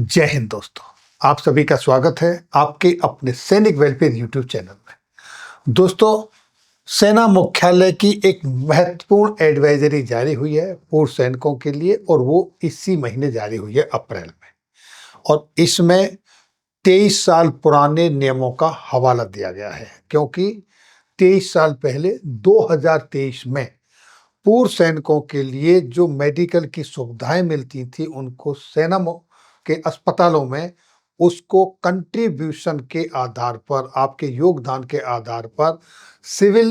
जय हिंद दोस्तों। आप सभी का स्वागत है आपके अपने सैनिक वेलफेयर यूट्यूब चैनल में। दोस्तों, सेना मुख्यालय की एक महत्वपूर्ण एडवाइजरी जारी हुई है पूर्व सैनिकों के लिए और वो इसी महीने जारी हुई है अप्रैल में। और इसमें 23 साल पुराने नियमों का हवाला दिया गया है, क्योंकि 23 साल पहले 2023 में पूर्व सैनिकों के लिए जो मेडिकल की सुविधाएं मिलती थी उनको सेना के अस्पतालों में उसको कंट्रीब्यूशन के आधार पर, आपके योगदान के आधार पर सिविल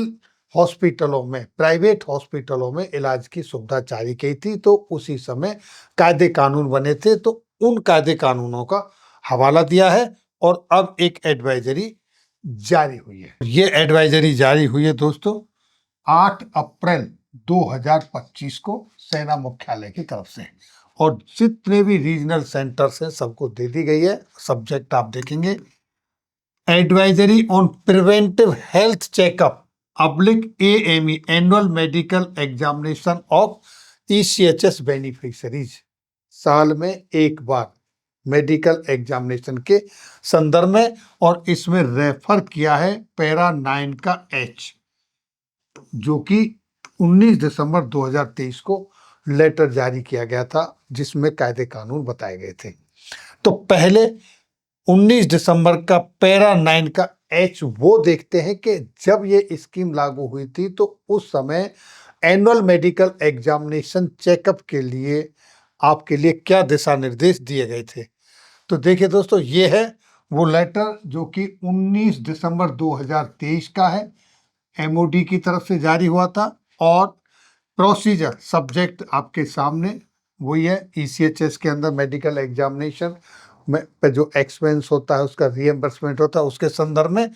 हॉस्पिटलों में, प्राइवेट हॉस्पिटलों में इलाज की सुविधा जारी की थी। तो उसी समय कायदे कानून बने थे, तो उन कायदे कानूनों का हवाला दिया है और अब एक एडवाइजरी जारी हुई है। ये एडवाइजरी जारी हुई है दोस्तों 8 अप्रैल 2025 को सेना मुख्यालय की तरफ से, और जितने भी रीजनल सेंटर्स हैं सबको दे दी गई है। सब्जेक्ट आप देखेंगे, advisory on preventive health checkup AME annual medical examination of ECHS beneficiaries. साल में एक बार मेडिकल एग्जामिनेशन के संदर्भ में, और इसमें रेफर किया है पैरा 9 का H, जो कि 19 दिसंबर 2023 को लेटर जारी किया गया था जिसमें कायदे कानून बताए गए थे। तो पहले 19 दिसंबर का पैरा 9 का H वो देखते हैं कि जब ये स्कीम लागू हुई थी तो उस समय एनुअल मेडिकल एग्जामिनेशन चेकअप के लिए आपके लिए क्या दिशा निर्देश दिए गए थे। तो देखिए दोस्तों, ये है वो लेटर जो कि 19 दिसंबर 2023 का है, MOD की तरफ से जारी हुआ था। और प्रोसीजर सब्जेक्ट आपके सामने वही है, ECHS के अंदर मेडिकल एग्जामिनेशन में पे जो एक्सपेंस होता है उसका रिएम्बर्समेंट होता है उसके संदर्भ में।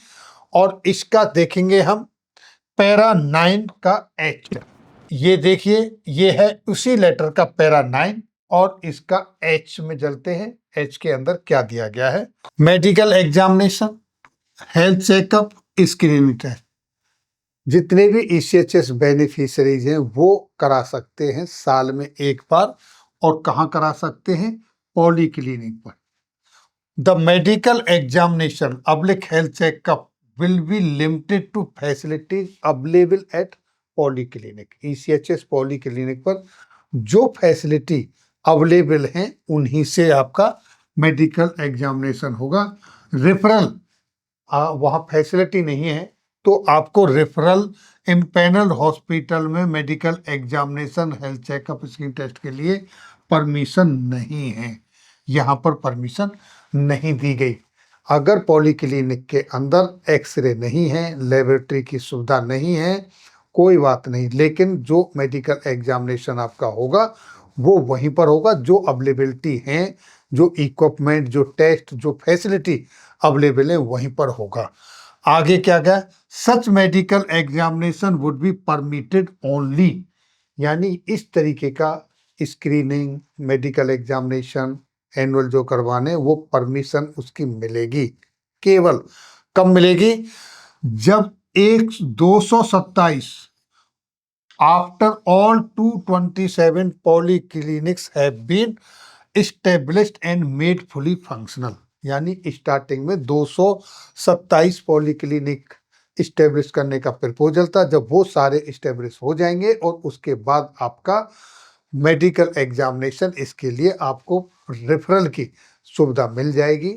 और इसका देखेंगे हम पैरा 9 का H। ये देखिए, ये है उसी लेटर का पैरा 9 और इसका H में चलते हैं। H के अंदर क्या दिया गया है, medical examination, health checkup, screening test, जितने भी ECHS बेनिफिशरीज हैं वो करा सकते हैं साल में एक बार। और कहाँ करा सकते हैं, पॉली क्लिनिक पर। The medical examination health checkup will be limited to facilities available at polyclinic. ECHS polyclinic पर जो फैसिलिटी अवेलेबल हैं उन्हीं से आपका मेडिकल एग्जामिनेशन होगा। रेफरल वहाँ फैसिलिटी नहीं है तो आपको रेफरल इम्पैनल्ड हॉस्पिटल में medical examination, health checkup, skin test के लिए परमिशन नहीं है। यहाँ पर परमिशन नहीं दी गई। अगर पॉलीक्लिनिक के अंदर एक्सरे नहीं है, लेबोरेटरी की सुविधा नहीं है, कोई बात नहीं, लेकिन जो मेडिकल एग्जामिनेशन आपका होगा वो वहीं पर होगा। जो अवेलेबिलिटी है, जो इक्विपमेंट, जो टेस्ट, जो फैसिलिटी अवेलेबल है वहीं पर होगा। आगे क्या गया, such medical examination would be permitted only, यानी इस तरीके का स्क्रीनिंग, मेडिकल एग्जामिनेशन एनुअल जो करवाने वो परमिशन उसकी मिलेगी। केवल कब मिलेगी, जब 227 after all 227 polyclinics have been established and made fully functional. यानी स्टार्टिंग में 227 पॉलीक्लिनिक इस्टेब्लिश करने का प्रपोजल था। जब वो सारे इस्टेब्लिश हो जाएंगे और उसके बाद आपका मेडिकल एग्जामिनेशन, इसके लिए आपको रेफरल की सुविधा मिल जाएगी,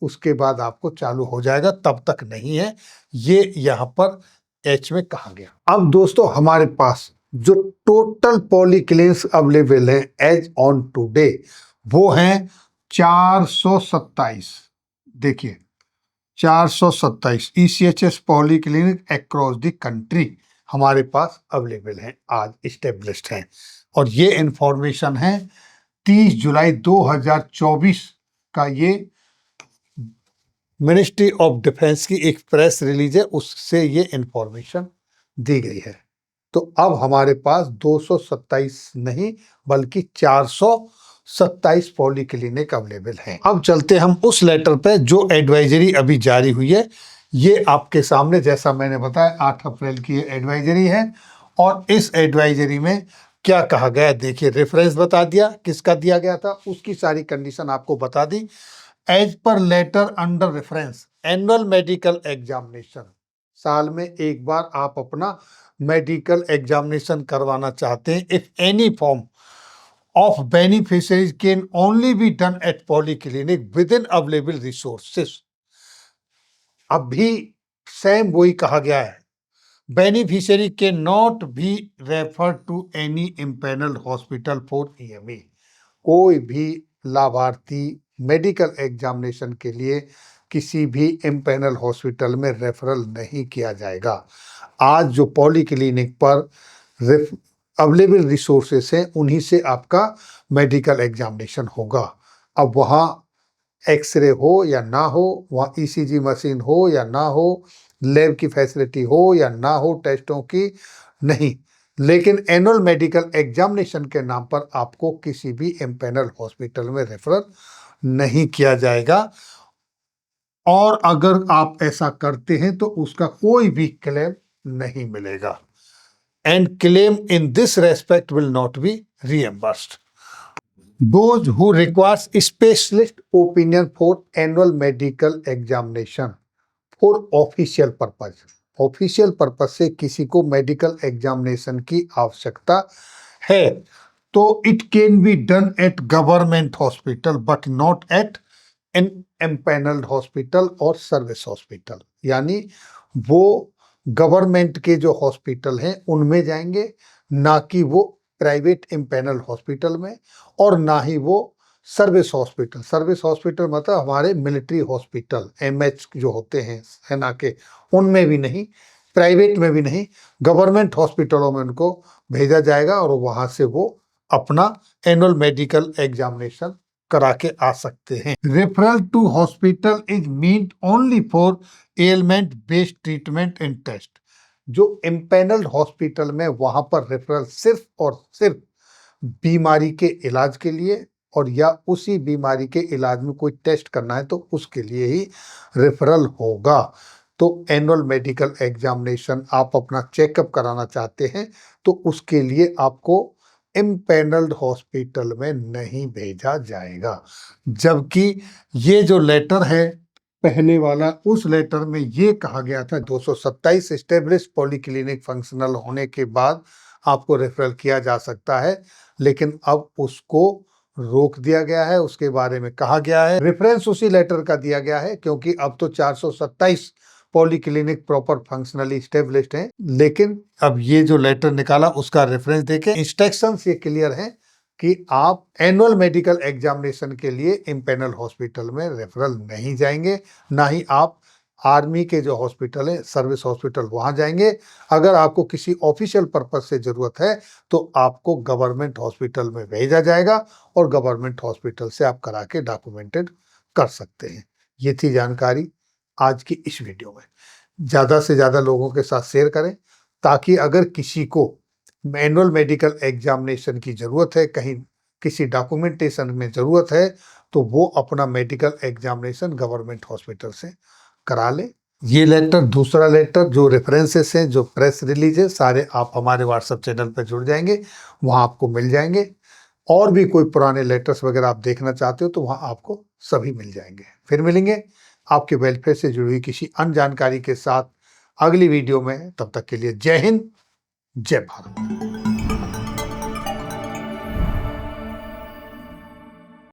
उसके बाद आपको चालू हो जाएगा, तब तक नहीं है। ये यहाँ पर H में कहा गया। अब दोस्तों, हमारे पास जो टोटल पॉलीक्लिनिक्स अवेलेबल है एज ऑन टुडे वो हैं 427। देखिए 427 ECHS polyclinic across the country हमारे पास अवेलेबल हैं, आज इस्टेब्लिश्ड हैं। और ये इंफॉर्मेशन है 30 जुलाई 2024 का, ये मिनिस्ट्री ऑफ डिफेंस की एक प्रेस रिलीज है, उससे ये इंफॉर्मेशन दी गई है। तो अब हमारे पास 227 नहीं बल्कि 427 पॉलीक्लिनिक अवेलेबल हैं। अब चलते हम उस लेटर पे जो एडवाइजरी अभी जारी हुई है। ये आपके सामने, जैसा मैंने बताया, 8 अप्रैल की एडवाइजरी है और इस एडवाइजरी में क्या कहा गया देखिए, रेफरेंस बता दिया, किसका दिया गया था, उसकी सारी कंडीशन आपको बता दी। As per letter under reference annual medical examination, साल में एक बार आप अपना मेडिकल एग्जामिनेशन करवाना चाहते हैं। If any form of beneficiaries can only be done at polyclinic within available resources. अब भी सेम वही कहा गया है, बेनिफिशियरी के not be refer to any empanelled hospital for EME. कोई भी लाभार्थी मेडिकल एग्जामिनेशन के लिए किसी भी इम्पैनल हॉस्पिटल में रेफरल नहीं किया जाएगा। आज जो पॉली क्लिनिक पर अवेलेबल रिसोर्सेस हैं उन्हीं से आपका मेडिकल एग्जामिनेशन होगा। अब वहाँ एक्सरे हो या ना हो, वहाँ ईसीजी मशीन हो या ना हो, लैब की फैसिलिटी हो या ना हो टेस्टों की, नहीं, लेकिन एनुअल मेडिकल एग्जामिनेशन के नाम पर आपको किसी भी एम्पैनल हॉस्पिटल में रेफरल नहीं किया जाएगा। और अगर आप ऐसा करते हैं तो उसका कोई भी क्लेम नहीं मिलेगा, and claim in this respect will not be reimbursed. Those who requires specialist opinion for annual medical examination for official purpose, official purpose से किसी को मेडिकल एग्जामिनेशन की आवश्यकता है तो it can be done at government hospital but not at an empanelled hospital और service hospital. यानी वो गवर्नमेंट के जो हॉस्पिटल हैं उनमें जाएंगे, ना कि वो प्राइवेट इम्पैनल हॉस्पिटल में, और ना ही वो सर्विस हॉस्पिटल। सर्विस हॉस्पिटल मतलब हमारे मिलिट्री हॉस्पिटल एमएच जो होते हैं सेना के, उनमें भी नहीं, प्राइवेट में भी नहीं, गवर्नमेंट हॉस्पिटलों में उनको भेजा जाएगा और वहाँ से वो अपना एनुअल मेडिकल एग्जामिनेशन करा के आ सकते हैं। Referral to hospital is meant only for ailment based treatment and test. जो इम्पैनल्ड हॉस्पिटल में वहां पर रेफरल सिर्फ और सिर्फ बीमारी के इलाज के लिए, और या उसी बीमारी के इलाज में कोई टेस्ट करना है तो उसके लिए ही रेफरल होगा। तो एनुअल मेडिकल एग्जामिनेशन आप अपना चेकअप कराना चाहते हैं तो उसके लिए आपको इम्पैनल्ड हॉस्पिटल में नहीं भेजा जाएगा। जबकि ये जो लेटर है पहले वाला, उस लेटर में ये कहा गया था 227 एस्टेब्लिश पॉलीक्लिनिक फंक्शनल होने के बाद आपको रेफरल किया जा सकता है, लेकिन अब उसको रोक दिया गया है। उसके बारे में कहा गया है, रेफरेंस उसी लेटर का दिया गया है क्योंकि अब तो 427 पॉलीक्लिनिक प्रॉपर फंक्शनली स्टेब्लिश्ड हैं, लेकिन अब ये जो लेटर निकाला उसका रेफरेंस देके इंस्ट्रक्शंस ये क्लियर हैं कि आप एनुअल मेडिकल एग्जामिनेशन के लिए इम्पैनल हॉस्पिटल में रेफरल नहीं जाएंगे, ना ही आप आर्मी के जो हॉस्पिटल है सर्विस हॉस्पिटल वहां जाएंगे। अगर आपको किसी ऑफिशियल पर्पज से जरूरत है तो आपको गवर्नमेंट हॉस्पिटल में भेजा जाएगा और गवर्नमेंट हॉस्पिटल से आप करा के डॉक्यूमेंटेड कर सकते हैं। ये थी जानकारी आज की इस वीडियो में। ज़्यादा से ज़्यादा लोगों के साथ शेयर करें ताकि अगर किसी को एनुअल मेडिकल एग्जामिनेशन की ज़रूरत है, कहीं किसी डॉक्यूमेंटेशन में ज़रूरत है, तो वो अपना मेडिकल एग्जामिनेशन गवर्नमेंट हॉस्पिटल से करा ले। ये लेटर, दूसरा लेटर, जो रेफरेंसेस हैं, जो प्रेस रिलीज है, सारे आप हमारे व्हाट्सएप चैनल पर जुड़ जाएंगे, वहाँ आपको मिल जाएंगे। और भी कोई पुराने लेटर्स वगैरह आप देखना चाहते हो तो वहाँ आपको सभी मिल जाएंगे। फिर मिलेंगे आपके वेलफेयर से जुड़ी हुई किसी अन्य जानकारी के साथ अगली वीडियो में। तब तक के लिए जय हिंद, जय भारत।